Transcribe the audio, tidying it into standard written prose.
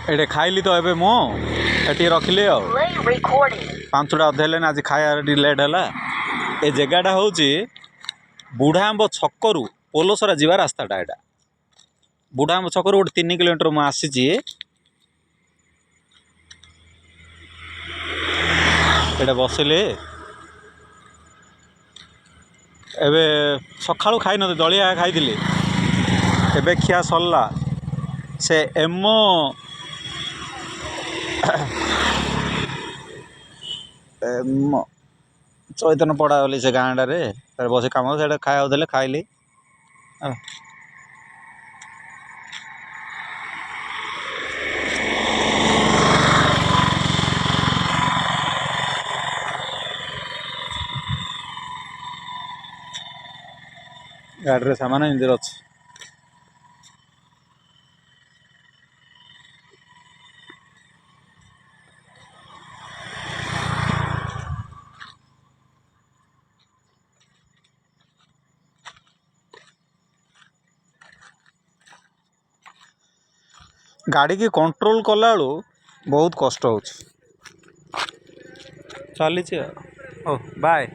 एटे खाइली तो एबे मो एटी रखिले आ 5टा अधे हेले आज खाया लेट है। ए जगहटा हूँ बुढ़ा आंब छकरू पोलसरा जा रास्ताटा एटा बुढ़ा आंब छकरू गोटे 3 किलोमीटर मुझे आसी बसिले एबे सकाळु खाई न दलिया खाई एबे खिया सरला से एमो चैतन पड़ा गली से गाँडे बस कम से खाया देले खाइली। गाड़ी सामान इंदिर अच्छे गाड़ी की कंट्रोल कला बहुत कष्ट हो चली। ओ बाय।